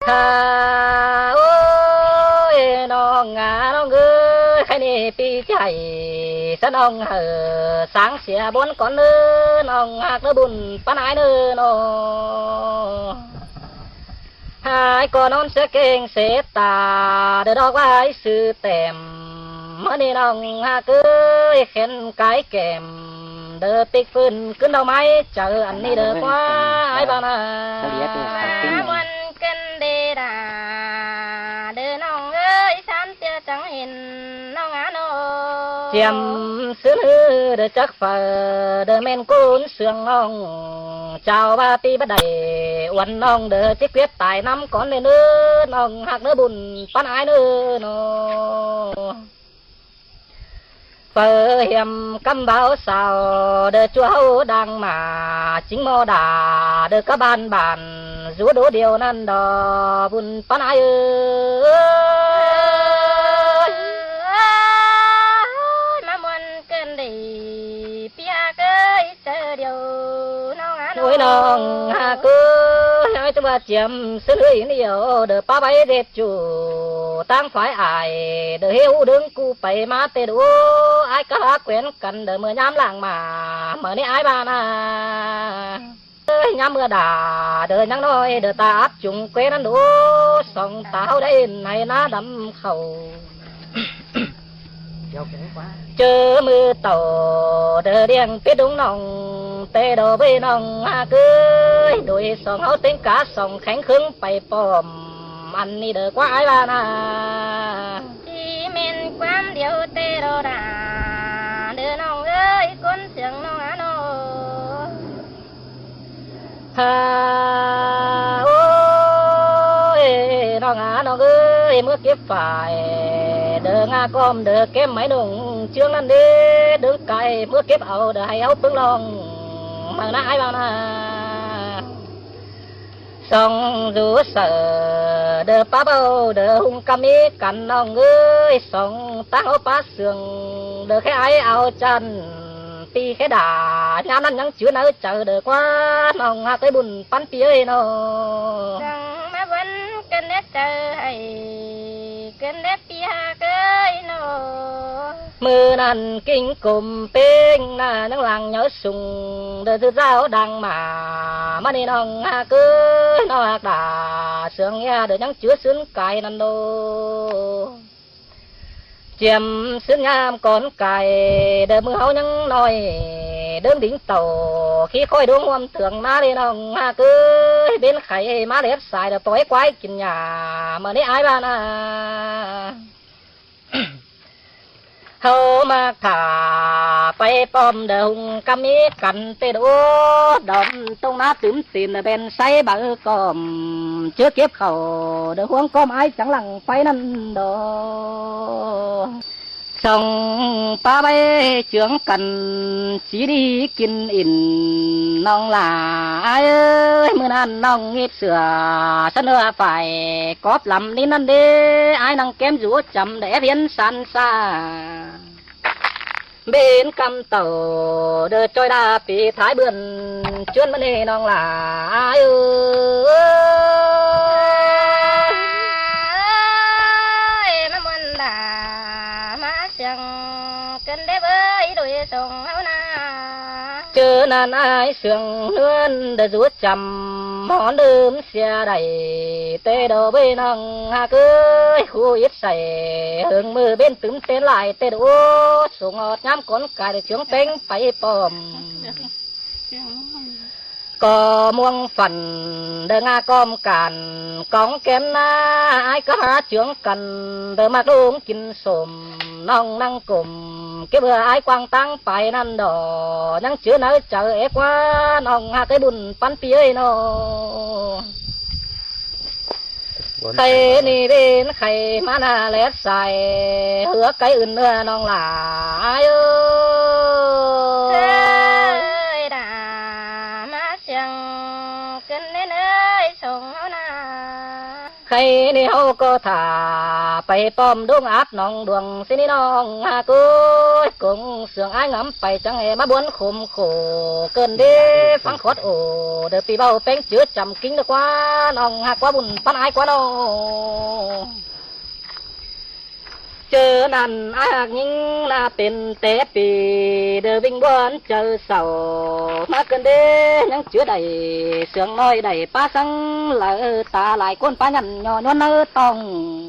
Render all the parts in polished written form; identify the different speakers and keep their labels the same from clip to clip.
Speaker 1: ฮ่าโอ้ยน้องงาน้องเอ้ยใครนี่ปีใจซะน้องสางเสียบนก่อนเนื้อน้องหักเนื้อบุญปานายเนื้อน้องหายก่อนนอนเสียเก่งเสียตาเดือดอกไว้ซื้อเต็มเมื่อนี้น้องหักเอ้ยเข็นไก่แก้มเดือปิกฟื้นขึ้นดอกไม้เจออันนี้เดือควายบ้านาวันกันเดดาเดือน้องเอ้ยฉันจะจังเห็นน้องอาโนเจียมซื้อเดือจักฝ่าเดือแม่นกุนเสืองน้องเจ้าว่าปีบัดใดวันน้องเดือจิกเลียดตายน้ำก่อนเลยเนื้อน้องหักเนื้อบุญปานอายเนื้อน้องเปิดเหี่ยมกำเบาสาวเดือจัวหูดังมาจิงโมดาเดือกระบานบานจูดูเดียวนั่นดอบุญปานอายมามันเกินดีเปียเกยเจอเดียวน้องน้อยน้องหาเกยให้ตัวเจียมซื้อเลยเดียวเดือป้าใบเด็ดจูตั้งฝ่ายอายเดือเหี้ยวดึงกูไปมาเตดูไอ้กะลาเกวียนกันเดือเมื่อย้ำหลังมาเมื่อนี้ไอ้บ้านาย้ำเมื่อด่าเดินยังน้อยเดินตาอับจุงเกวียนนั้นดูส่องตาเขาได้ในหน้าดำเขาเจอมือต่อเดินเรียงเปียดุงน้องเตะโดไปน้องอาเกยโดยส่องเขาเต็งกาส่องแข็งครึ่งไปปอมอันนี้เด้อกว่าไอ้บ้านาที่เมนความเดียวเตะโดดาเดินน้องเอ้ยคนเสียงน้องอาโนฮ่าโอ้ยน้องอาน้องเอ้ยเมื่อเก็บฝ่ายเดินงากอมเดินเก็บไม้หนุ่งเชื่องนั่นเด้เดินไก่เมื่อเก็บเอาเดินให้เอาปึ้งลองมาหน้าไอ้บ้านาสองดูเสือเดือป้าเบาเดือหุงกามีกันน้องเอ้ยสองตั้งเอาป้าเสืองเดือแค่ไอเอาจันปีแค่ด่างานนั้นยังเชื่อเนื้อเจอเดือกว่าน้องหาเคยบุญปั้นปีเอ้ยน้องจังมาวันกันเด็ดเจอให้กันเด็ดปีหาเคยน้องมือนั่นกิ้งกลุ่มเป็งหน้านังหลังเหยาสุ่งเดือดเจ้าดังมานี่น้องหาเกยน้องหักด่าเสืองยาเดือยังเชื้อซึ้งไก่นั่นโดเจียมซึ้งงามก่อนไก่เดือมือเขายังน้อยเดินดิ่งโตขี้ค่อยดวงความเถื่องมาเลยน้องหาเกยเป็นไข่มาเล็บสายเดือปล่อยควายกินหญ้ามื่อนี้อายบ้านาเขามาถ่าไปป้อมเดิงกำมีกันเตดโอดอมตรงน้าตื่มตีนเป็นไซบะกอมเชื่อเก็บเขาเดือห่วงก้มไอ้จังหลังไฟนั่นดอส่องป้าใบเชืองกันสีดีกินอิ่นน้องหลาเอ้ยเมื่อนั้นน้องเงียบเสือเสนอไปกอบลำนี้นั่นเด้ไอ้นังแก้มอยู่จำได้เพียนสันซาเบนกำเต่าเดือจอยดาปีท้ายเบือนชวนมันเอน้องหลาเอ้ยมามันด่ามาเสียงกันได้เบ้ยโดยส่งเฮานาเจอนานไอเสียงเฮือนเดือดรู้จำหอนเดิมเสียใดเตะโดเบนังหากเอ้ยคู่ยึดใส่เหิงมือเบ้นตึมเต้นลายเตะโดส่งอดย้ำก้นกายเฉียงเต็งไปปอมก็ม่วงฝันเดินงากอมกันกองแก้มหน้าไอ้ก็หาเฉียงกันเดินมาลุงกินสมน้องนั่งกลมเก็บเบื่อไอ้กวางตั้งไปนั่นดอยังเชื่อเนื้อเจอเอกว่าน้องหาเคยบุญปั้นปีเอ้ยน้องใครนี่เป็นใครมาหน้าเล็ดใส่เหือไก่อื่นเนื้อน้องหลาเอ้ยด่ามาเสียงกันเน้ยส่งเอาหน้าใค hay ni hô cô thả bay bom đung áp nòng đường xin đi nòng hà cô cùng sương ai ngắm bay chẳng hề má buồn khum khổ cơn đê phăng khót ổ đợt pi bao bánh chứa chầm kính được quá nòng hà quá buồn pan ai quá đâu chờ nàn ai nhưng là tiền tế pì đờ vinh buồn chờ sầu mà cơn đê những chứa đầy sương nói đầy pa sang lỡ ta lại con pa nhằn nhỏ nhon nơ tòng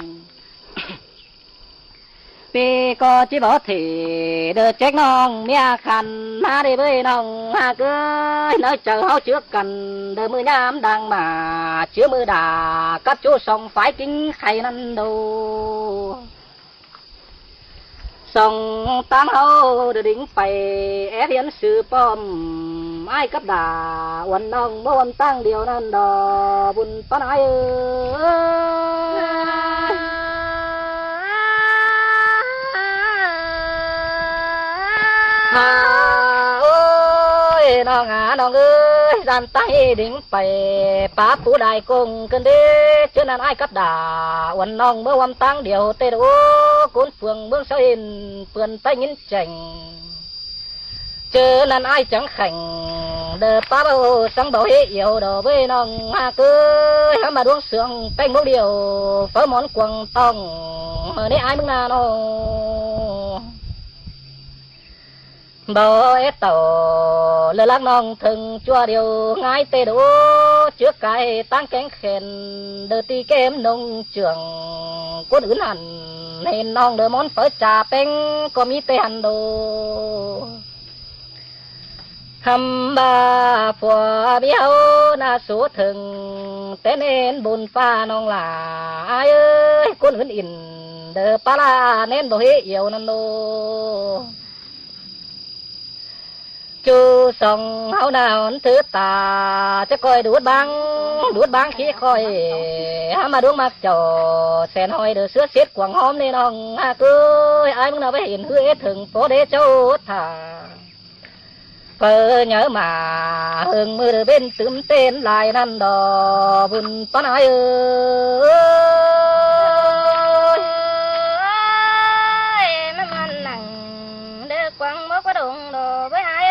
Speaker 1: vì có chỉ bảo thì đờ trách nong mía khăn ha đi với nong ha cưới nơi chờ háo trước cần đờ mưa nhám đang mà chứa mưa đà các chú sông phải kính khay năn đầu sông tăng hậu đờ đính phải ép hiến sư bom ai cấp đà uẩn nong bom tăng điều nan đò bùn pan ai ơi nó ngã nó ơi gian tay đính phải phá phú đại cùng cơn đê chứ nan ai cấp đà uẩn nong bơ bom tăng điều tê đô cuốn phường bương sao hình vườn tay nghìn chành chứ nan ai chẳng khảnh đờ phá bao sáng bảo hết yêu đồ với nong ha cưới mà đuông sương tay mốc điều phớ món quần tòng ở đây ai mừng nào nó bao ép tàu lơ lắc nong thường chua điều ngay tê đỗ trước cái tăng cánh khen đờ ti kem nông trường cốt ứng hẳn nên nong đờ món phở trà bánh có mi tê hẳn đồ hầm ba phùa biếu na số thường tên nên bùn pha nong là ai ơi cốt ứng in đờ pa la nên đồ hết yêu năn đồ chú sông háo nào thứ ta chắc coi đuốt băng khi coi mà đuốt mặc trò sen hoi được sữa xiết quảng hôm nên ông cứ ai muốn nào phải hiện hứa thường phố để châu thả phơ nhớ mà hương mưa bên tươm tên lại năn đò buồn pan ai ơi mà man nặng để quăng mất cái đồng đồ với ai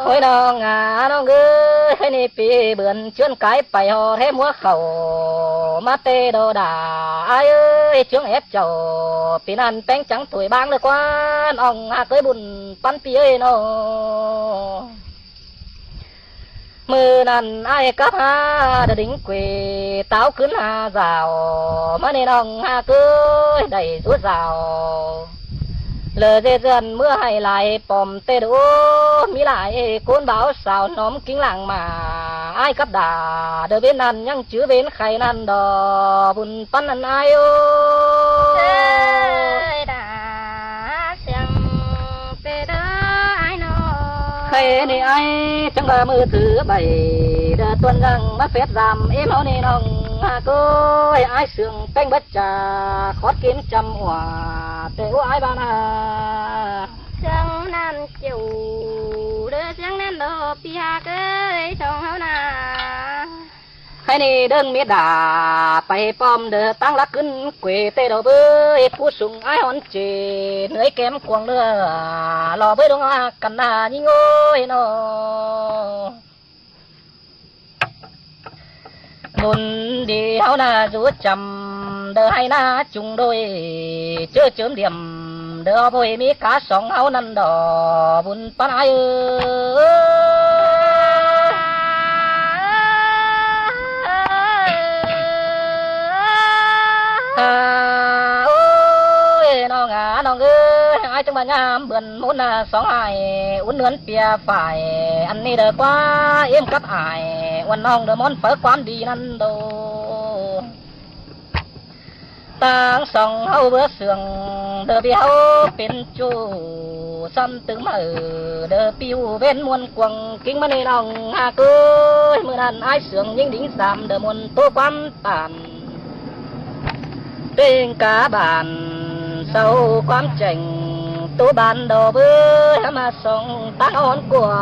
Speaker 1: ôi nó ngà nó ngư hay nè pi bươn chuyên cái bài hò thế múa khẩu má tê đồ đà ai ơi chương ép chầu pi nan bánh trắng tuổi bang được quá ông cưới bùn pan pi ơi nó mưa nan ai cắp ha đã đính quỳ táo cứng ha rào má nên ông cưới đầy rút rào lờ dê dần mưa hay lại bòm tê đỗ mi lại côn báo sao nóm kính làng mà ai cấp đà đờ bên năn nhăng chứa bên khay năn đò bùn pan năn ai ơi đã xem tê đỡ ai nó khay này ai trong ba mưa thứ bảy đờ tuần răng mắt phết giảm em áo này nong cô ai sương canh bất trà khót kiếm trăm hòa tê ai ba na sương nan chiều đưa sương nan đồ pia cái sông hao na hay nè đơn miết đà bay bom đờ tăng lá cứng quê tê đồ bơi phú sùng ai hòn chê nơi kém quăng nữa lò với đông cần na như ngôi nó muốn đi hao na rút chầm đờ hay na chung đôi chưa chớm điểm đờ bôi mi cá sóng hao năn đỏ buồn pan ai ơi nó ngã nó ngơ ai trong bà nhám bươn muốn là sóng hài uốn nướn pia phải ăn đi đờ quá em cắt ải uốn nong đờ món phở quán đi năn đồ tang song hậu bữa sương đờ biếu bên chu xăm tướng mở đờ piu bên muôn quăng kính mani lòng cưới mưa nàn ai sương những đính giảm đờ muôn tô quan tàn bên cá bàn sau quán chành tú bàn đồ bữa mà sông tác hòn của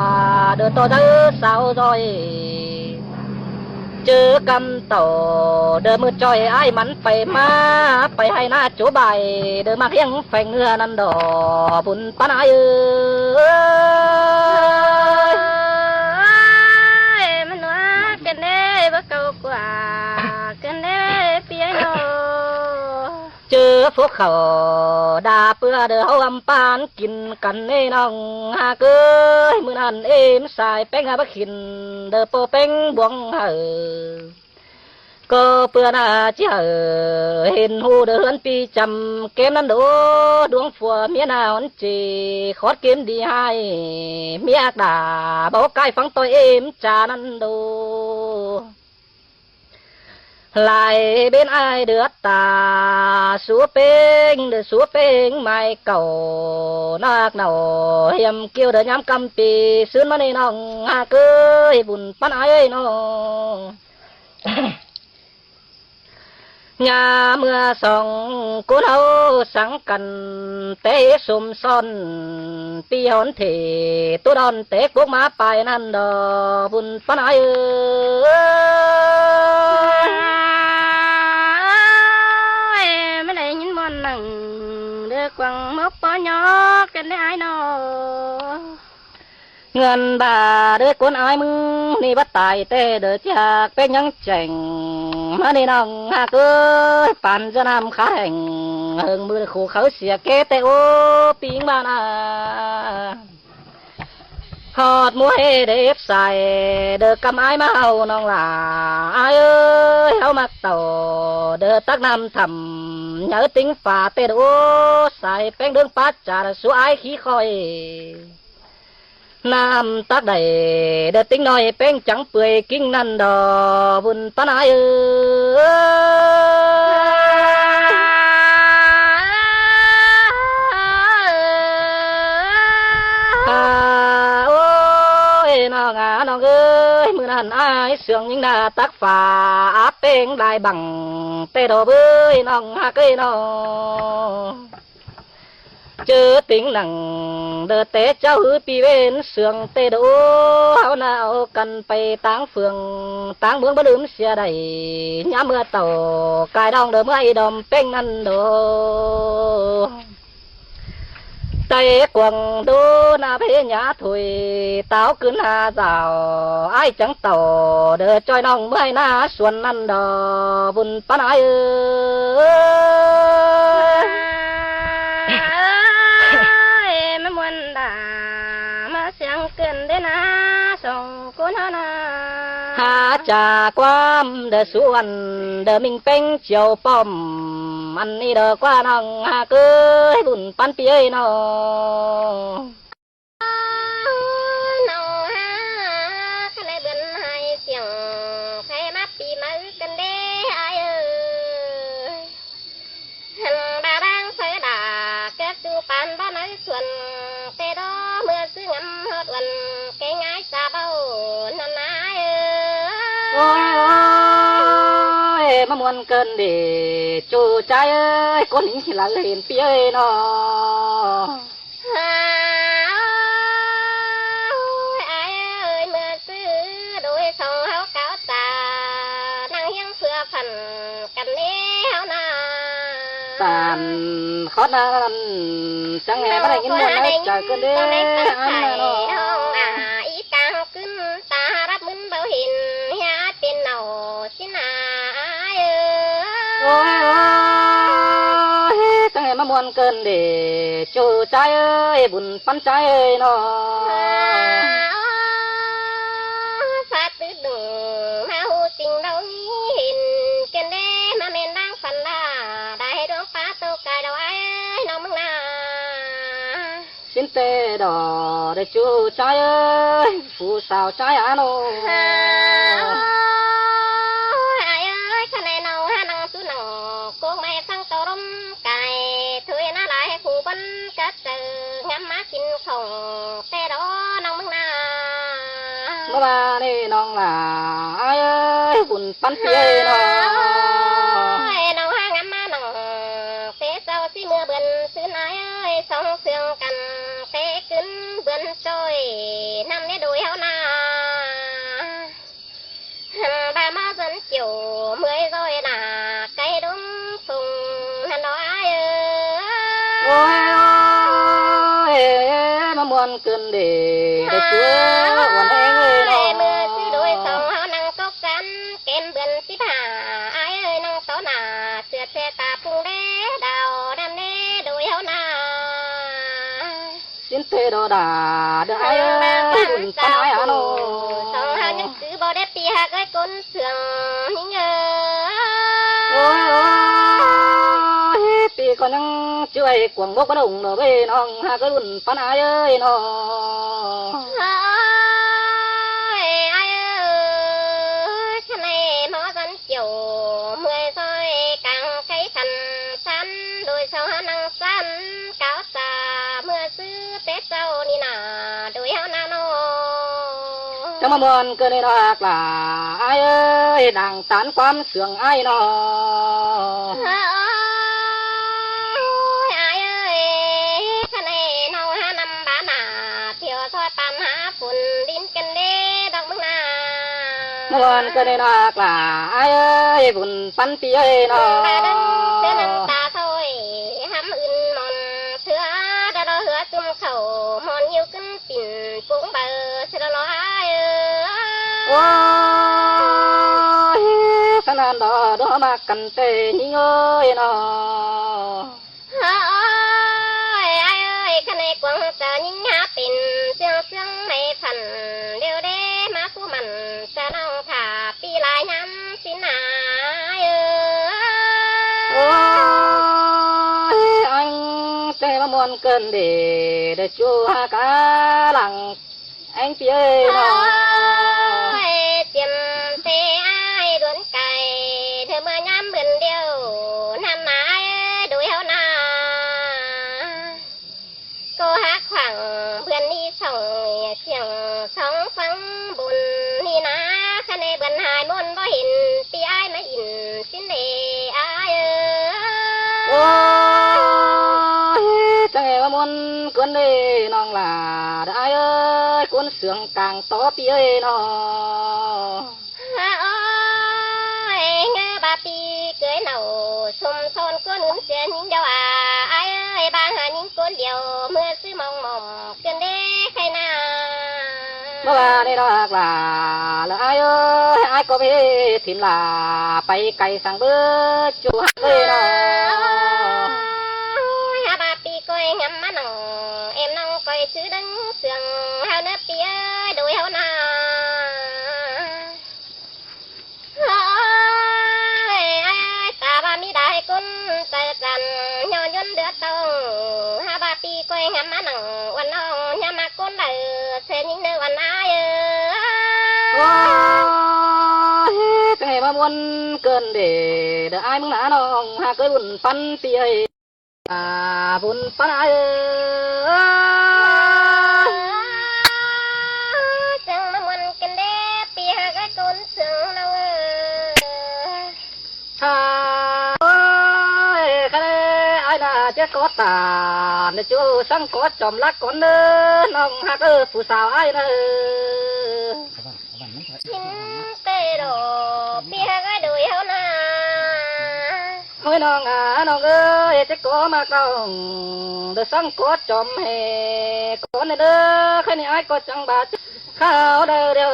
Speaker 1: đờ to đỡ sao rồi เจอกำต่อเดิมมือจอยไอ้มันไปมาไปให้หน้าโจใบเดิมมาเพียงแฝงเนื้อนันดอบุญปานาย
Speaker 2: มันว่ากันได้บ่เก่ากว่ากันได้เปียโน
Speaker 1: เจอพวกเขาด่าเปื้อเดือเอาอำปานกินกันไอ้น้องหาเกยมือนั้นเอ็มสายแป้งหาบักขินเดือโปแป้งบวงก็เปื้อหน้าเจ้าเห็นหูเดือนปีจำเกมนั้นดูดวงฝัวเมียนาวันจีขอดเกมดีให้เมียด่าบอกใกล้ฟังตัวเอ็มจานั้นดูลายbên ai được ta súa bên được súa bên mai cầu nạc nào hiểm kêu đỡ nhắm cầm pì sướng mà này nòng hà cưới buồn pan ai nó nhà mưa sòng cố đâu sáng cần té xùm son pi hòn thì tôi đòn té quốc má bài nan đò buồn pan ai
Speaker 2: quăng mốc bó nhótกันได้เนาะ
Speaker 1: เงินบาเด้อคนอายมึงนี่บัดตายแต่เด้อจากเป็นยังแจ่งมานี่น้องหากเอ้ยปั่นจะนำขาแห่งเฮิงมือขู่เขาเสียเกแต่โอปิงบ้านาหอดมัวเฮเด็บใส่เด้อกำไอ้มาเอาน้องหล่าอายเอ้ยเอามาต่อเด้อตักน้ำทำnhớ tính phá tê đô xài bánh đường phát trả số ai khí khói nam tác đầy đợt tính nói bánh trắng bưởi kinh năn đò buồn pan ai ôi nó ngã nó ơi mưa nàn ai sướng những đà tác phá áp bánh lại bằng tê đồ bơi nòng hạ cây nó chớ tính nặng đợt té cháu hư pi bên sườn tê đồ hao nào cần bay táng phường táng bướng bất ướm xe đầy nhá mưa tàu cài đong đỡ mưa đom bênh ăn đồ tay quần đô na phê nhá thôi táo cứng hà rào ai chẳng tàu đỡ trôi nòng mới na xuân ăn đò buồn pan ai
Speaker 2: mà muốn đã mà sáng cần đến na sòng cuốn na
Speaker 1: hà trà quam đỡ xuân đỡ mình bênh chiều bom ăn đi đỡ qua nòng hà cưới buồn pan pi nó mà muốn cơn để chú trai ơi con lính thì là hiền phía ơi nó
Speaker 2: ai ơi mưa xứ đôi sông háo cáo tà năng hiang xưa phần cầm ní háo na
Speaker 1: tàn khó nan chẳng nghe bắt những môn ấy trời cơn đế ăn nó
Speaker 2: ý càng cứng taรับมึนเบาหินฮะเป็นเนาสินา
Speaker 1: ôi chẳng nghe mà muốn cơn để chú trai ơi buồn pan trai ơi nó
Speaker 2: phát từ đừng mà hú tình đâu hình cần đế mà mình đang phần là đại đốm phá tô cài đầu ai nó mừng na
Speaker 1: xin tê đỏ để chú trai ơi phù sao trai á nó
Speaker 2: ai ơi cái này nào ha năng su nào cô mẹ sang tàu rôm cài thuê nó lại phù bắn cát từ ngắm má chín phòng tê đó nong mừng na
Speaker 1: nó ba đi nong là ai ơi buồn pan phía nó
Speaker 2: nong ha ngắm má nong tê sau xí mưa bươn xứ ai ơi sông sương cằn tê cứng bươn trôi năm nét đôi hao na bà má giờ
Speaker 1: ôi mà muốn cơn để chúa còn em ơi nó
Speaker 2: mưa chứ đôi sông họ năng cốc sắn kem bươn xí hà ai ơi năng tỏ nà sửa xe tà phung đế đào đam đế đôi họ nà
Speaker 1: xin thuê đồ đà được ai ơi đừng có nói hả nó
Speaker 2: sông họ những cứ bỏ đẹp tì hạ cái con sườn những
Speaker 1: ôi ôi tì còn những chưa ai quảng bốc bắt đồng nó về nó hạ cái đùn pan ai ơi nó
Speaker 2: ai ơi cái này nó vẫn chiều mười rồi càng cái khăn sắn đôi sông họ năng sắn cáo xà mưa xứ tết sau đi nà đôi họ nào nó
Speaker 1: trong mà muốn cơn này nó hạc là ai ơi đang tán quan sườn ai nó
Speaker 2: ai ơi cái này nó ha năm ba nà thiều thôi pan ha phun đinh cần đê đong bưng nà
Speaker 1: muốn cơn này nó hạc là ai ơi buồn pan pi ơi nó
Speaker 2: ta đừng sẽ nâng ta thôi hám ưn mòn thưa đã đó hứa chung khẩu mòn nhiều cân pin cũng bờ sẽ đó nó ai
Speaker 1: ôi san an đó đó mà cần tê nhỉ ơi nó
Speaker 2: ai ơi cái này quăng sợ những há pin xương xương này phần đều đế má phu mình sẽ nông thả pi lại nhắm xin ai
Speaker 1: ôi anh tê mà muốn cơn để chúa cả lặng anh pi ơi nó
Speaker 2: ơi tìm tê ai đuổi cày thơ mưa nhắm bên điều nam ai đuổi hao na cô hát khoảng vườn đi sông xiềng sóng phăng bùn ni ná khăn này bên hai môn có hình pi ai mà in xin đề ai
Speaker 1: ôi tê mà muốn cơn để nó là ai ơi cuốn sườn càng to pi ơi nó
Speaker 2: ơi nghe bà pi cưới nầu xùm xôn con uống xe những đâu ai ơi ba hà những con điều mưa sư mong mong cơn đế khai na
Speaker 1: mà bà đây đó là ai ơi ai có biết thím là bay cày sang bữa chú hát về nó
Speaker 2: ha bà pi coi ngắm má nằng em nong coi sứ đứng sườn hao nếp pi ơi đuổi hao na ai ta ba mi đại con tay trần nhỏ nhon đứa tông ha ba pi coi ngắm má nằng quan nong nhà má con đời xe những nơi quan ai
Speaker 1: ôi tê mà muốn cơn để ai mừng ná nó hà cưới buồn pan pi ơi buồn pan ai
Speaker 2: chẳng mà muốn kinh đế pi ha cái con sương đâu
Speaker 1: ơi cái này ai là chết có tà để chú sang có chòm lắc con nữa nong hát phụ sao ai nữa
Speaker 2: xin tê đồ pi ha cái đuổi hao na
Speaker 1: ôi nong ơi chết có mà đâu để sang có chòm hè con này đứa cái này ai có chẳng bà khao đâu đâu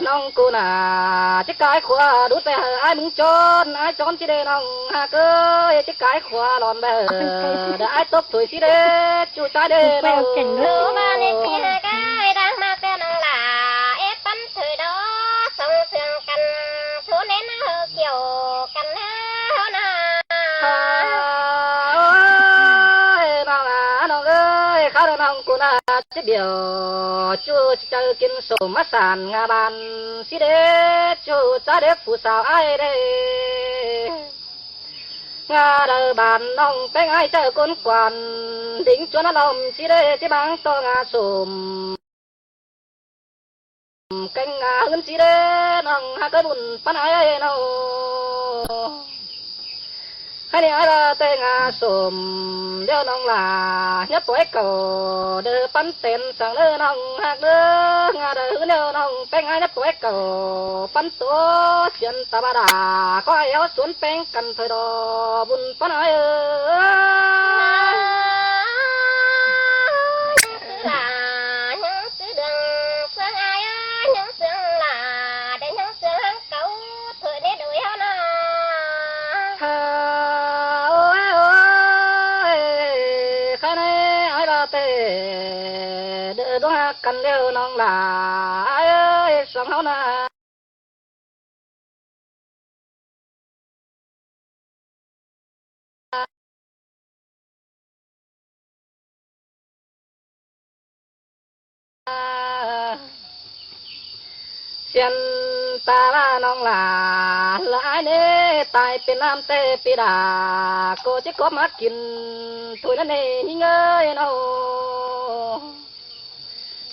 Speaker 1: nong cô nà chiếc cái khoa đút về ai muốn trốn ai trốn chỉ để nong hà ơi chiếc cái khoa lòn về để ai tốt tuổi chỉ để chú trái để đâu
Speaker 2: lúa ba nên pi ha cái đang mà tên nong là ép bắn thời đó sông sương cằn số nén hơ kiều cằn hơ na
Speaker 1: ơi nong ơi khao đâu nong cô nà chiếc biểu chú chơi kinh sổ mắt sàn ngà bàn xí đế chú trái để phụ sao ai đây ngà đời bàn nong bánh ai chơi con quan đính cho nó lòng xí đế chỉ bằng to ngà sùm canh ngà hơn xí đế nong hai cái bùn pan ai nào hai này ai là tê ngà sùm đeo nong là nhấp bói cầu đưa pan tên sang đưa nong hạt đưa ngà đời hứa đeo nong bánh ai nhấp bói cầu pan tố xiên ta ba đà có ai éo xuống bánh cần thời đó bùn pan ai ơi ôi ôi khai này ai ba tê đỡ đó cần đều nong là ai ơi sống hao na xiên ta la nong là ai nè tàiเป็นน้ำเตปีดาโกจิก็มากินถุยนั่นเองหิงเอ้ยเนา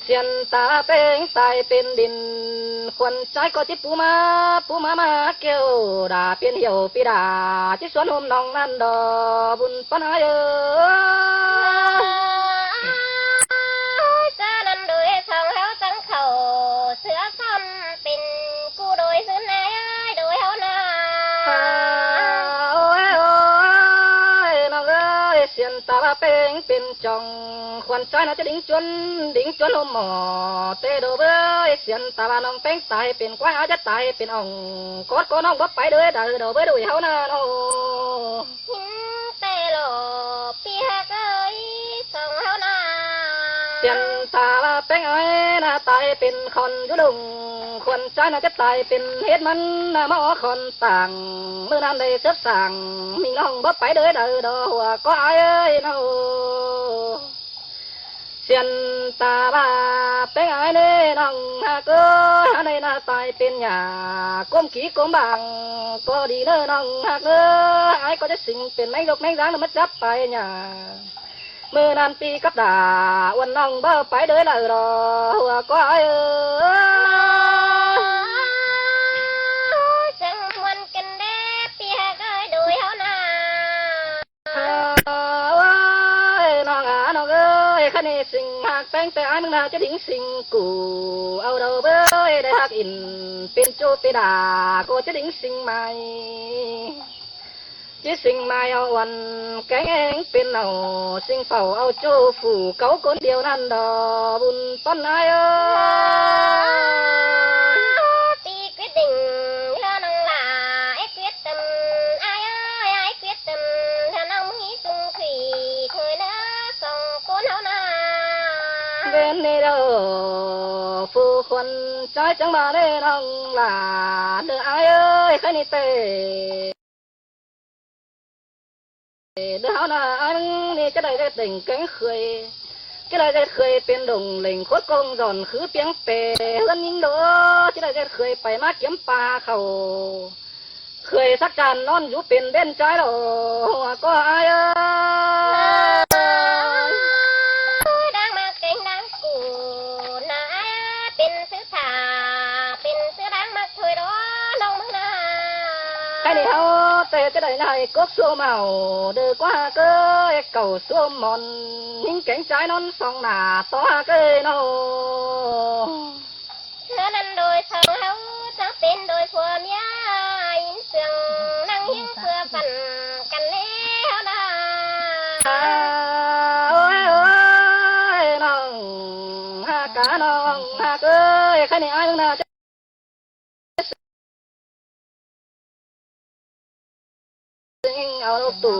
Speaker 1: เสียนตาเป็นตายเป็นดินควันใจก็จิปูมาเกี่ยวด่าเป็นเหี่ยวปีดาจิสวนหุ่มน้องนั่นดอบุญปัญหาเอ้ย
Speaker 2: จะนั่นโดยทองแล้วจังเขาเสือซ้ำเป็นกูโดยซื้อแน่โดยเขานา
Speaker 1: โอ้ยน้องเอ้ยเสียนตาเป็นจองควันใจน่าจะดิ่งจนลมหมอเตโดเบ้ยเสียนตาน้องเป็นตายเป็นควายอาจจะตายเป็นอ่องกอดก็น้องบ่ไปเด้อเด้อโดเบ้ยดูเขานะโอ้
Speaker 2: หินเตโลปีฮักเอ้ยส่งเขานา
Speaker 1: เสียนตาเป็นไอ้น่าตายเป็นคนอยู่ลุงควันใจน่าจะตายเป็นเฮ็ดมันน่ะหมอคนต่างเมื่อนั้นได้เสืบสั่งมีน้องบ่ไปเด้อเด้อดอหัวก็ไอ้เอ้ยน้องเสียนตาบาเป็นไอ้เน่น้องหากเอ้ยอันใดน่าตายเป็นหยาก้มขี้ก้มบางก็ดีเด้อน้องหากเอ้ยไอ้ก็จะสิ่งเป็นแมงยกแมงร้างแล้วมันจับไปหยาเมื่อนานปีกับดาวันน้องเบ้าไปเด้อเลยรอหัวก็ไอ้เอ้ย
Speaker 2: จังวันกันเด้ปีฮักเอ้ยโดยเขานา
Speaker 1: น้องเอ้ยคันนี้สิ่งหากแป้งแต่อันมึงน่าจะทิ้งสิ่งกูเอาเราเบ้ยได้หักอินเป็นโจไปด่ากูจะทิ้งสิ่งใหม่จะสิ่งใหม่เอาวันแกงเองเป็นเอาสิ่งเฝ้าเอาโจฝูเขาคนเดียวนั่นดอบุญต้นนายเอ้ย
Speaker 2: ตีquyết định cho năng là ai quyết tâm ai quyết tâm cho năng nghĩ tung thủy thời đó còn con hao na
Speaker 1: เวนนี่เด้อผู้คนใจจังมาได้น้องหลาเด้อไอ้เอ้ยใครนี่เตเด้อเฮาน่ะอันนี่จะได้ติ่งแกงเคยจะได้เคยเป็นดงเหล่งโคตรกงจอนคือเปียงเปเฮือนยิงเด้อจะได้เคยไปมาเก็บปลาเขาเคยสักจานนอนอยู่เป็นเด่นใจหรอก็ไอ้เอ้ย
Speaker 2: đang mà kinh đang cũ na pin sứ thà pin sứ đang mặc thôi đó đông mắc na
Speaker 1: ใครนี่เฮาแต่จะได้นายกบสัวเมาเด้อกว่าเก้ยเก่าสัวมอนหิงแก่งใจนอนสองหน้าต่อเก้ยโน
Speaker 2: thưa nên đôi sầu hấu chắc tin đôi phùa mía in sương năng hiên xưa phần cần lẽ hấu na
Speaker 1: โอ้ยน้องหากะน้องหากเอ้ยใครนี่ไอ้มึงน่าจะเอาลูกตู่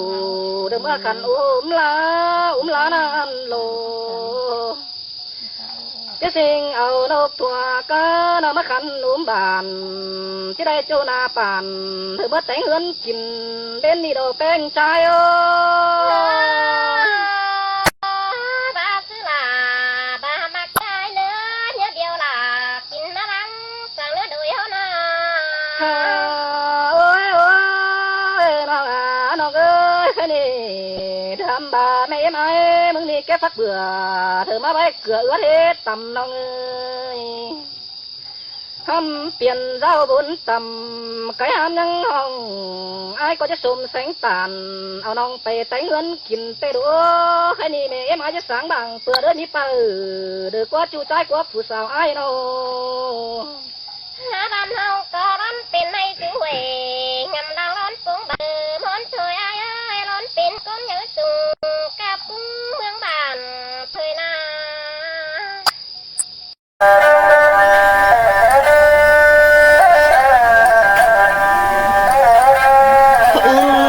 Speaker 1: เดิมเมื่อขันอุ้มลานั่นโลจะสิงเอานกถั่วก็นำมาขันอุ้มบานจะได้โจนาปานเธอเมื่อแต่งเฮือนกินเป็นนี่ดอกแป้งใจโอ้
Speaker 2: ba xứ là ba mặc trai nữa nhớ điều là kín nó đắng sang nữa đuổi hấu na
Speaker 1: โอ้ยน้องเอ้ยแค่นี้ทำบาไม่ไหมมึงนี่แกฟักเบื่อเธอมาไว้เกลือเอื้อเทต่ำน้องเอ้ยทำเปลี่ยนเจ้าบุญต่ำไก่หามยังห้องไอ้ก็จะสมแสงตานเอาน้องไปแต่งเงินกินไปดูแค่นี้แม่เอ็มอาจจะสางบางเปื่อเดินนี้ไปเดือกว่าจูใจกว่าผู้สาวไอ้น้อง
Speaker 2: há ban hông có đón pin hay chữ huệ ngầm đang đón xuống bờ món thôi ai ơi đón pin con nhớ sùng cặp mương bàn thời na
Speaker 3: อืม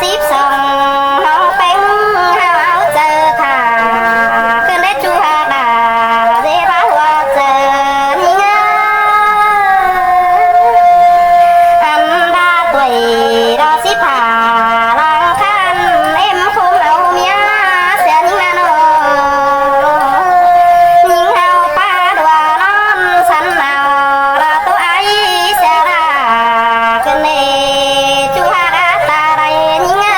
Speaker 2: 12น้องเป็งเฮาเอาเจอค่ะขึ้นได้จูหาดาเดว่าหัวเจอนี่งาอันดาตวยดอสิผ่าลังคันเอ็มคงเอาเมียเสียนี่งาโนยิงเฮาป้าดัวนอนสันเอาเราตัวไอเสียดาขึ้นเนจูหาดาตาไรนี่งา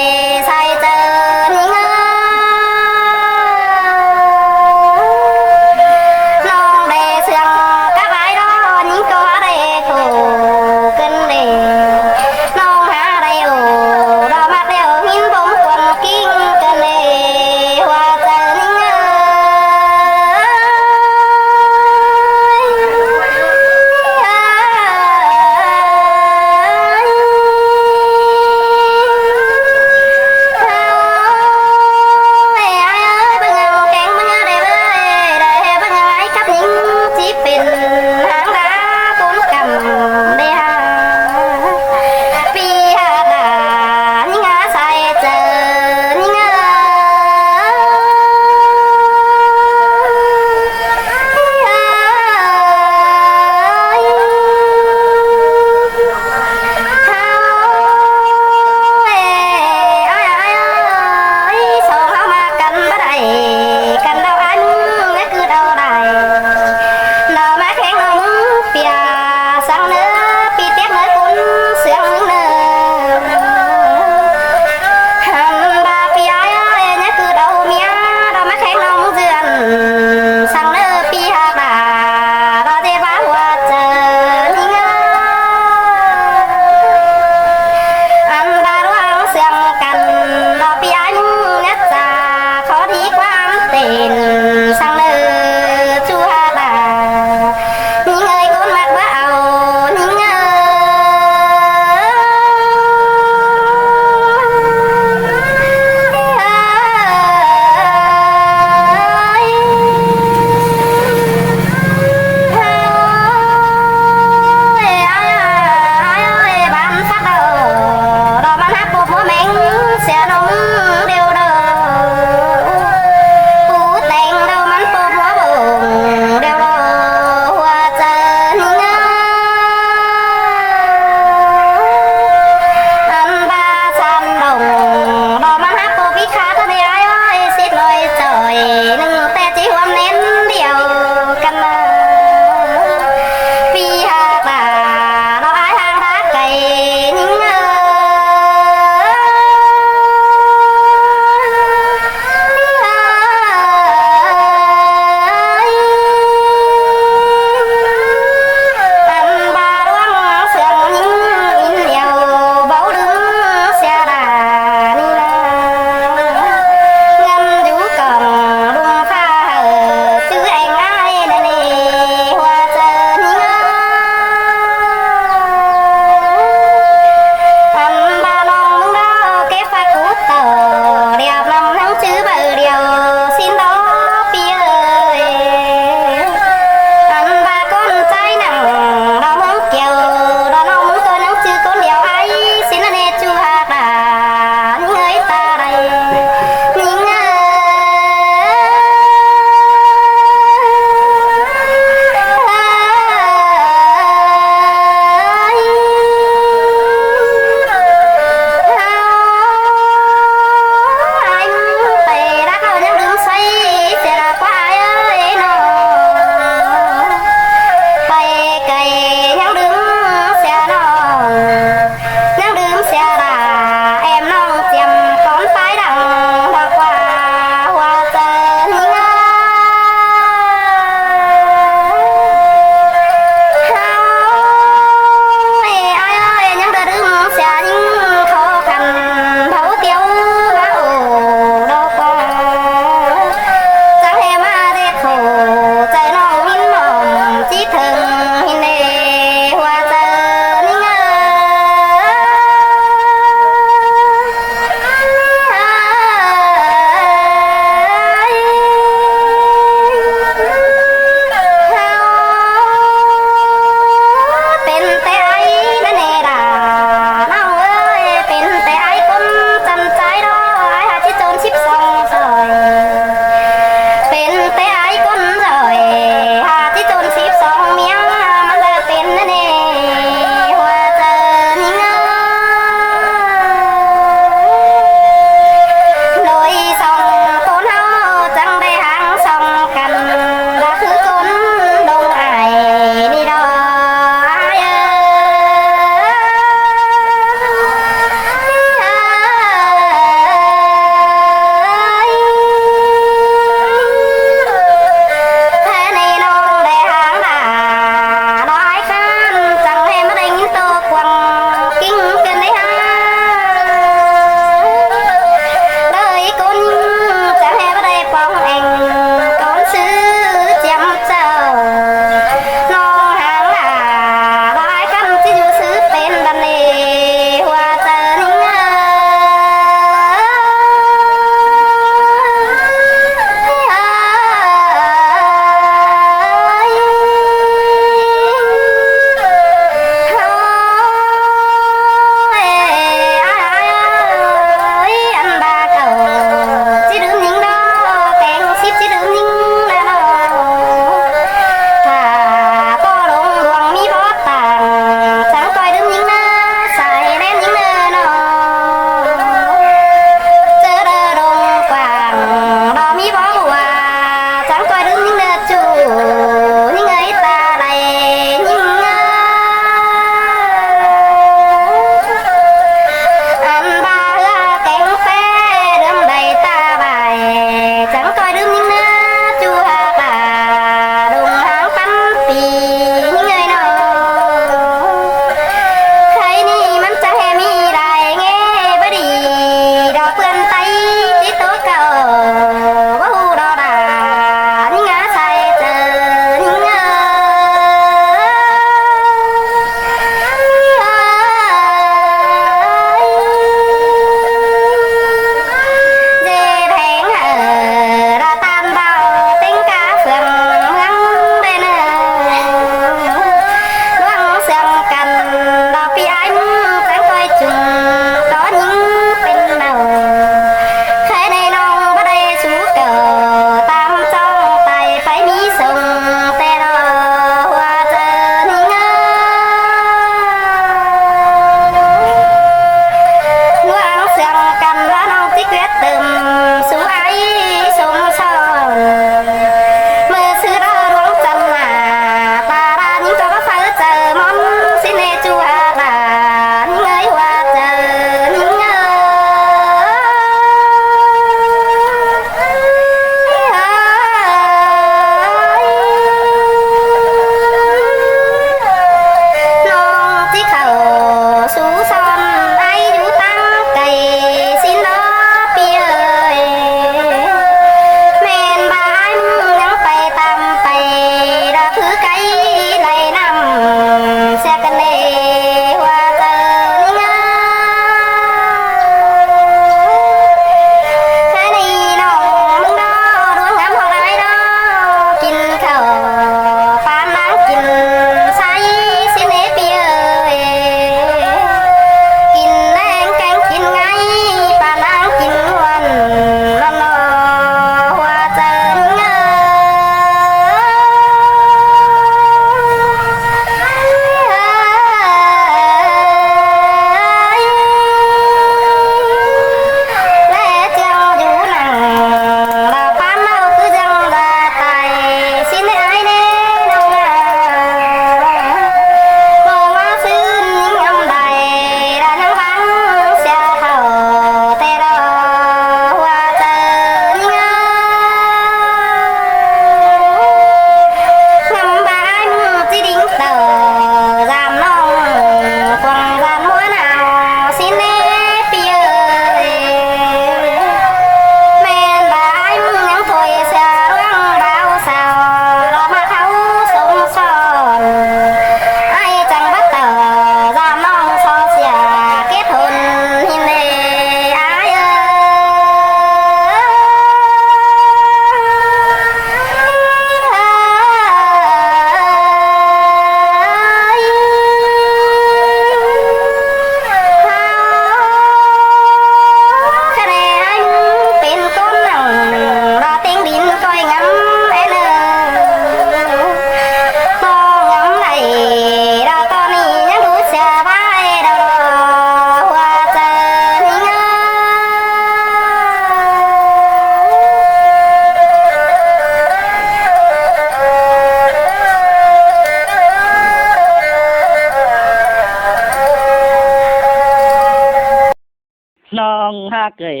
Speaker 1: น้องฮักเอ้ย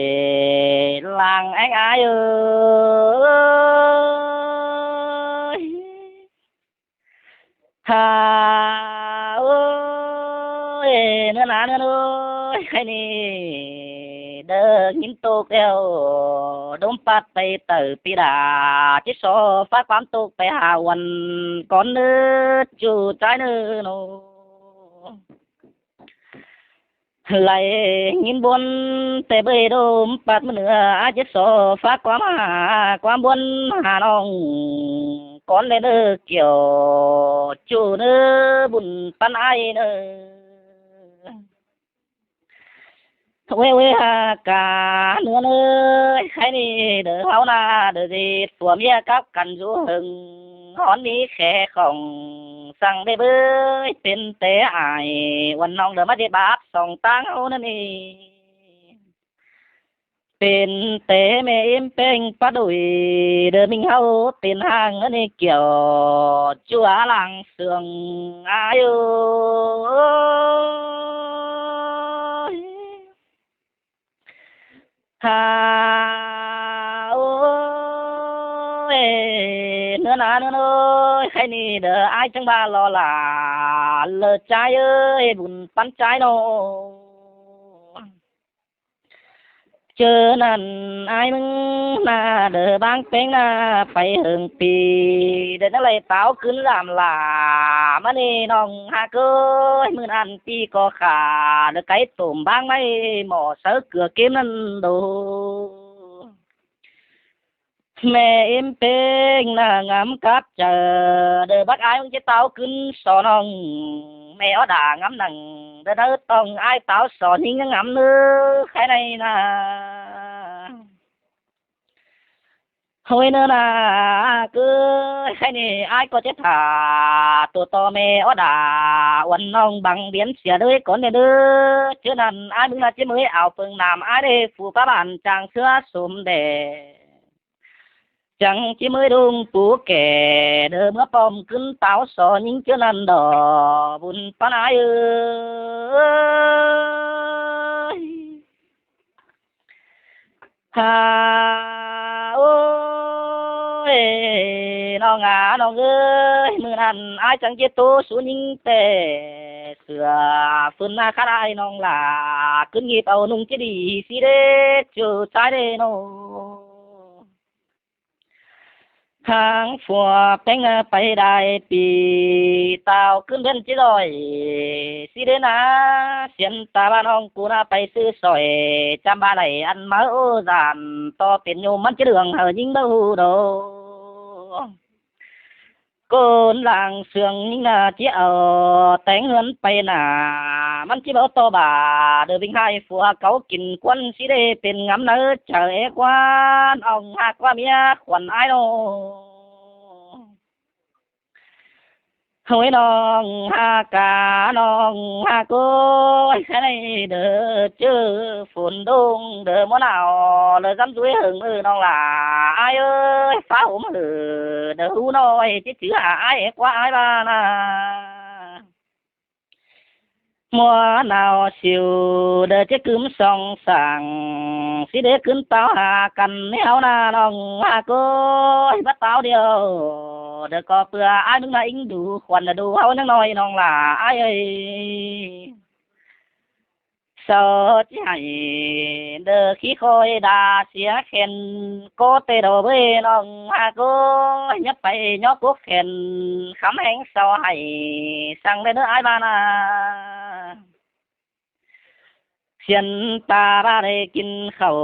Speaker 1: ลางไอ้อายเอ้ยฮาเอ้ยเนื้อหนาเนื้อเอ้ยใครนี่เด้อยินตกแล้วดมปัดไปเติบปีดาจิโซฝากความตกไปหาวันก่อนเนื้อจูใจเนื้อโนไหลยินบนแต่เบยดมปัดมือเหนืออาจจะสอฝากความหาความบนหาน้องก่อนเลยเด้อเกี่ยวจูเนื้อบุญปันไอเนื้อเว้ยหากาเนื้อเนื้อใครนี่เด้อเฮานาเด้อสิตัวเมียกับกันอยู่หึงหอนนี้แค่ของสั่งได้เบ้ยเป็นแต่อายวันน้องเด้อมาได้บาปส่องตางเฮานั่นนี่เป็นแต่แม่เอ็มเป้งปะดุยเด้อมิงเฮาเป็นห่างอันนี้เกี่ยวจั่วหลังเสืองอายุฮาโอ้ยเนื้อหนาเนื้อเอ้ยใครนี่เด้ออายจังบ้ารอหลาเลิศใจเอ้ยบุญปันใจโนเจอนั่นอายมึงหน้าเด้อบางเป้งหน้าไปเฮิงปีเดินอะไรเต้าขึ้นลามหลามานี่น้องหากเอ้ยมื้อนั้นปีก็ขาเด้อไก่ต้มบางไม่หม้อเสือเกลือเกมนั่นโดแม่เอ็มเป้งหน้างามกับเจอเด้อบักอายมึงจะเต้าขึ้นสอน้องแม่อด่างามนั่งเด้อต้องอายเต้าสอนหิงงามเนื้อใครในนาเฮ้ยเนื้อนาเก้ยใครนี่อายก็จะถ่าตัวต่อแม่อด่าวันน้องบังเบียนเสียด้วยก่อนเด้อเชื่อนั่นอายมึงน่ะจะมือเอาเปิงน้ำอายได้ฟูป้าบ้านจางเสื้อสมแดจังจิมือดุงปูแก่เด้อเมื่อปอมขึ้นเต้าสอยิงเจ้านันดอบุญปานายเอ้ยฮาโอ้ยน้องน้องเอ้ยมื้อนั้นอายจังจิโตสูยิงแต่เสือฟื้นหน้าคาได้น้องหลาขึ้นหยิบเอานุ่งจะดีสิเด้จูใจเด้โนทางฝัวแป้งไปได้ปีเต่าขึ้นเดินจิลอยสิเดนาเสียนตาบ้านน้องกูน่าไปซื้อซอยจำบ้านไหนอันมาโอจานต่อเป็นโยมมันจะเรื่องเฮยิงเบาโดโกนหลังเสืองยิงนาเจ้าแต่งเงินไปหนามันจิเบาต่อบาเดือบิงให้ฝัวเขากินควันสิได้เป็นงำเนื้อเฉยกวนอ่องหักว่าเมียขวัญไอ้โนเฮ้ยน้องหากาน้องหาก้อยแค่ไหนเด้อเจอฝนดงเด้อมะนาวเลยกำจุ้ยหึงน้องหล่าไอ้เอ้ยฟ้าหัวมือเด้อหูน้อยจิจื้อหาไอ้กว่าไอ้บ้านามัวหนาวสิวเด้อจะกึมส่องสั่งสิเด้ขึ้นเต้าหากันแนวหน้าน้องหาก้อยบัดเต้าเดียวเด้อก็เปื่ออ้ายมึงน่ะอิงดูควันน่ะดูเฮาจังน้อยน้องหล่าอ้ายเอ้ยสอจิให้เด้อขี้คอยด่าเสียแข็นโกเตโดเบ้น้องหาก้อยยับไปยอกกกแข็นคำแหงเศร้าให้สั่งได้เด้ออ้ายบ้านาเสียนตาบาได้กินข้าว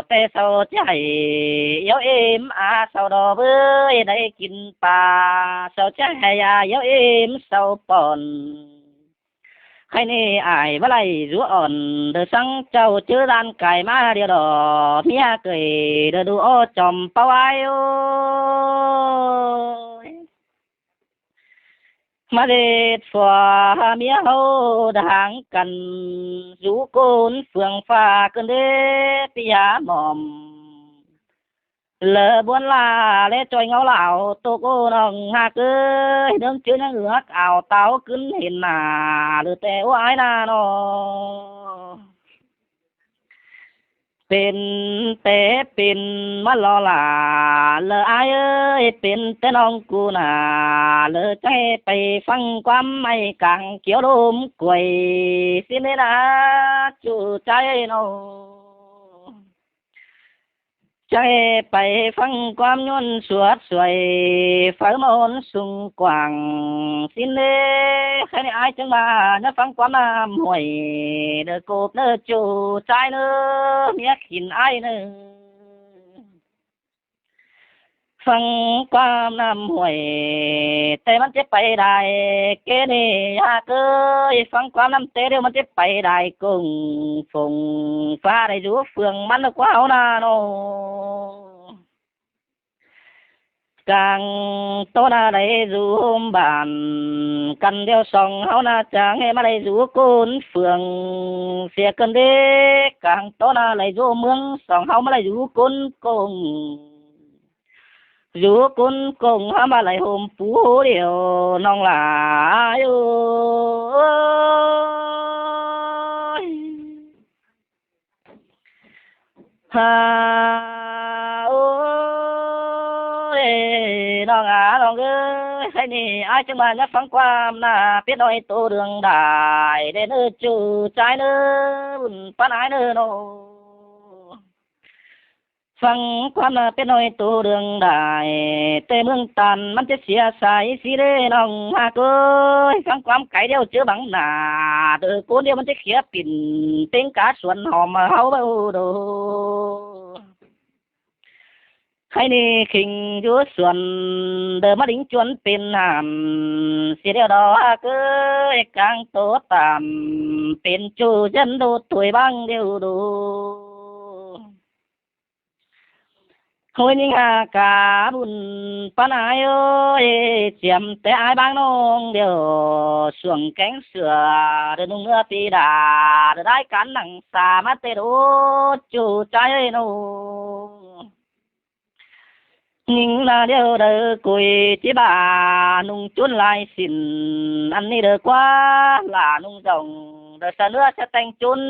Speaker 1: แต่เศร้าใจเยาเอ็มอาเศร้าดอเบ้ยได้กินปลาเศร้าใจยาเยาเอ็มเศร้าป่อนใครนี่อายบ่ไหลรัวอ่อนเด้อสังเจ้าเจอด้านไก่มาเดียวดอกเมียเกยเด้อดูอ้อจอมปะไว้โอ้ยมาเด็ดฝ่าเมียเฮาด่างกันอยู่โกนเฟืองฟ้ากันเด้ปิยาหม่อมเลอบวนลาและจอยเงาเหล่าโตโกน้องหากเอ้ยเดิมชื่อนังเหือกเอาเต้าขึ้นเห็นหน้าหรือแต่ว่าไอ้นาโน เป็นแต่เป็นมารอหลาเลออายเอ้ยเป็นแต่น้องกูน่ะเลอใจไปฟังความไม่กลางเกี่ยวลมกล้วยสิเนนะจูใจน้องใจไปฟังความยนสวดสวยฝ่ายมนต์สูงกว้างสินเด้ใครในอายจังมานะฟังความน้ำห้วยเด้อโกบเด้อจูใจเด้อเมียขินอายเด้อฟังความน้ำห้วยแต่มันจะไปได้เกเนยาเกยฟังความน้ำเตเดี๋ยวมันจะไปได้กุ้งฝงฟ้าได้อยู่เฟืองมันกว่าเอาหน้าโนกลางโตนาได้อยู่บ้านกันเดียวสองเฮาน่าจางให้มาได้อยู่กุนเฟืองเสียกันเด้กลางโตนาได้อยู่เมืองสองเฮามาได้อยู่กุนกงอยู่กุนกงหามาไหลโฮมปูเดียวน้องหลาอยู่ฮาโอ้ยน้องน้องเอ้ยให้นี่อายจังมาอยากฟังความน่าเป็ดน้อยโตเรื่องได้เด้อเด้อจูใจเด้อบุญปานายเด้อโนฟังความน่าเป็นน้อยตัวเรื่องได้แต่เมืองตันมันจะเสียสายสิเด้น้องหากเอ้ยฟังความไก่เดียวเจอบังหน้าเด้อคนเดียวมันจะเขียปิ่นเต็งกาสวนหอมเฮาเบ้าโดให้นี่ขิงอยู่ส่วนเด้อมาดิ่งจวนเป็นน้ำสิเดียวดอกเอ้ยกลางโตตามเป็นจูยันดูถวยบังเดียวดูโหยนิงากาบุญปานายเอ้ยเจียมแต่อายบางน้องเดียวส่วงแกงเสือเดินนุ่งเนื้อปีดาได้กันหนังสามาเตโรจูใจโนนิงนาเดียวเด้อกุยจิบานุ่งจุนลายสินอันนี้เด้อกว่าหลานุ่งจงเด้อเสนอจะแต่งจุน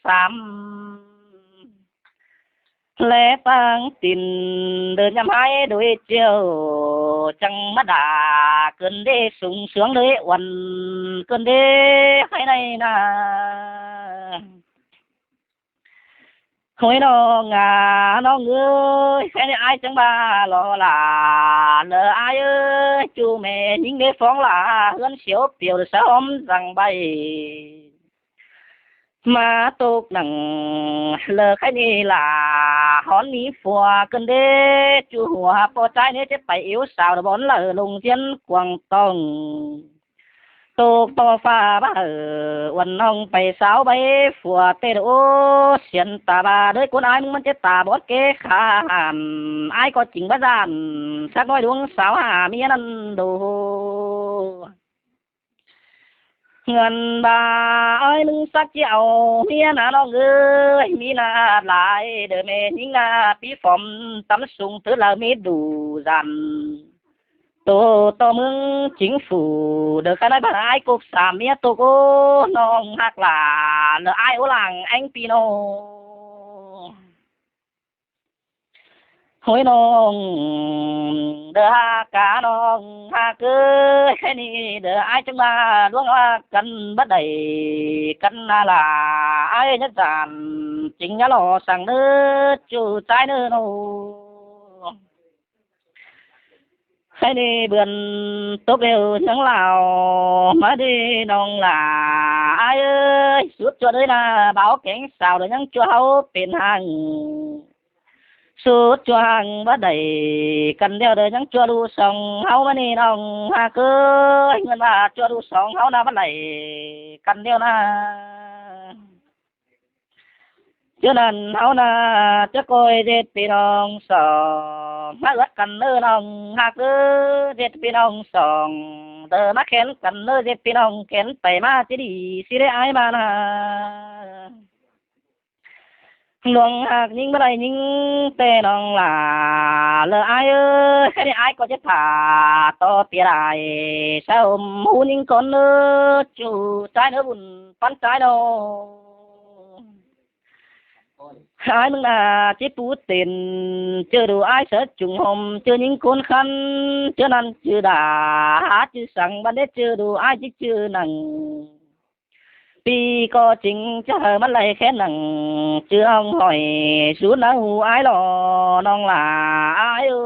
Speaker 1: สามและปังตินเดินยำให้โดยเจียวจังมาด่าเกินเด้สูงเสืองเลยวันเกินเด้ให้ในนาหอยน้องน้องเอ้ยแค่นี้อายจังบ้ารอหลาเลออายเอ้ยจูแม่ยิงได้ฟ้องหลาเฮือนเสียวเปียวสะอมสั่งใบมาตกหนังเลอใครนี่ล่ะหอนนี้ฟัวกันเด้จูหัวพอใจเนี่ยจะไปเอวสาวบอนเลอลงเทียนกวางต้องตกต่อฟ้าบ้าวันน้องไปสาวใบฟัวเตโอเสียนตาบาด้วยคนอายมึงมันจะตาบอดเกขานอายก็จริงบ้าจานสักน้อยดวงสาวหาเมียนั่นดูเงินบาเอ้ยมึงสักเจ้าเมียน่ะน้องเอ้ยมีหน้าหลายเด้อแม่ยิงหน้าปีฝอมตำสูงเธอละมีดูจันโตมึงจิงฝูเด้อกันได้บ่ายกบสามเมียโตโกน้องฮักหลาเด้ออ้ายโอหลังแองปีโนโหยน้องเด้อฮากาน้องฮาเกยแค่นี้เด้ออายจังมาล่วงว่ากันบ่ได้กันนาลาอายนักจานจริงอย่าหลอสั่งเด้อจูใจเด้อโนแค่นี้เบือนตกเร็วทั้งลาวมาดีน้องหลาอายเอ้ยสุดจัวเลยนะเบาแข็งสาวเด้อยังจัวเฮาเป็นหังสุดจวงบ่ได้กันเดียวเด้อยังจัวดูสองเฮามานี่น้องหากเอ้ยเงินว่าจัวดูสองเฮาน่ะบ่ได้กันเดียวนะเจ้านั้นเฮาน่ะจะก้อยเด็ดพี่น้องสองมารักกันเด้อน้องหากเอ้ยเด็ดพี่น้องสองเด้อมาแขนกันเด้อเด็ดพี่น้องแขนไปมาสิดีสิได้อายมานะหลวงหากยิงบ่ได้ยิงแต่น้องหลาเลออายเอ้ยแค่นี้อายก็จะผ่าต่อเปียได้เศร้าหูยิงก่อนเด้อจูใจเด้อบุญปันใจเนาะ ai mừng là chế bú tiền chưa đủ ai sợ trùng hồng chưa những con khăn chưa năn chưa đà chưa sẵn ban đế chưa đủ ai chứ chưa nặng vì có chính chờ mắt lại khét nặng chưa ông hỏi xuống đã hù ai lò non là ai ơi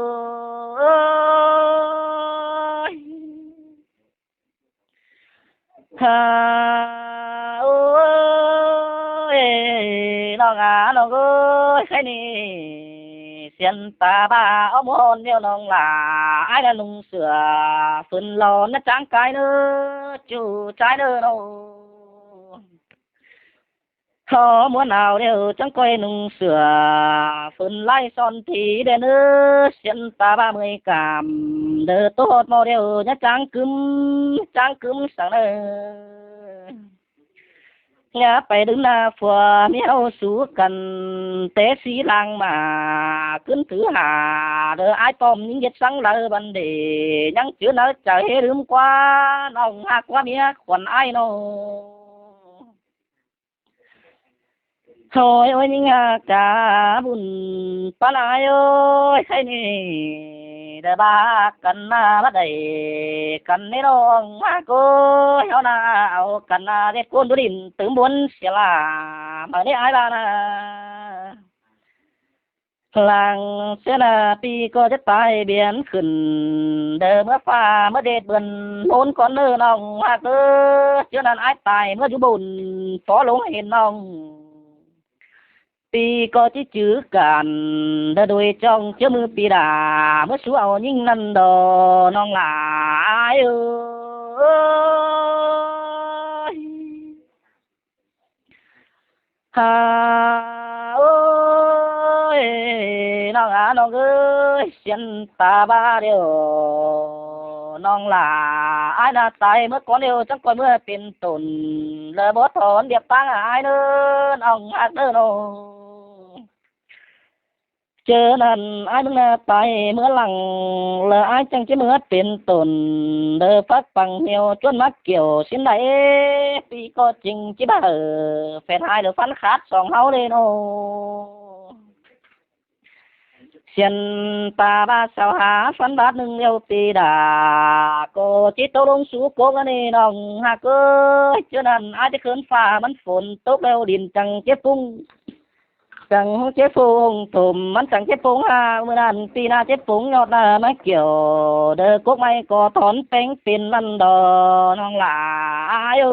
Speaker 1: ha ơi nó ngà nó ơi cái này xiên ta ba ông hôn yêu nông là ai là lùng sửa phần lò nó trắng cái nữa chủ trái nữa đâu họ muốn nào đều chẳng quay nung sửa phần lai son thì để nữa xiên ta 30 cảm đỡ tốt màu đều nhá trắng cứng sáng đời nhà phải đứng là phùa miêu sú cần tế sĩ lang mà cứng thứ hà đỡ ai tôm những giết sáng lỡ vấn đề nhắn chữ nó trời hết rướm quá nòng hạc quá mía còn ai nó thôi ôi những cả buồn pan ai ơi cái này để ba cần bắt đầy cần nấy đâu mà cô hiểu nào cần để con đứa đình tự muốn sẽ là mà để ai ba na làng sẽ là pi có chất tai biển khẩn để mới pha mới đẹp bần bốn con nơ nòng hoặc nữa chứ là ai tài mới chú bùn phó lỗ hiền nòng pi có chí chữ cản đã đuôi trong chữ mưa pi đà mới xuống ao những năm đồ non là ai ơi ha ơi nó ơi xin ta ba điều non là ai là tay mới có điều chắc còn mới tiền tổn lỡ bớt thốn điệp tăng ai nữa ông hát nữa nó chờ nên ai mừng là tay mới lằng lỡ ai chẳng chứ mới tiền tổn đỡ phát bằng nhiều chuôn mắt kiểu xin đấy vì có trình chỉ bà ở phèn hai được phán khát sòng háo lên ô xiên ta ba sao há phán bát nâng yêu tì đà cô chỉ tâu đông sú cố cái này nòng hạ cơ chứ nên ai chứ khớn pha bắn phồn tốt đeo điện chẳng chế phung chẳng chế phung thùm bắn chẳng chế phung ha mưa nàn tì na chế phung nhọt là mấy kiểu đơ cốt may có thón bánh pin lăn đò nòng là ai ơi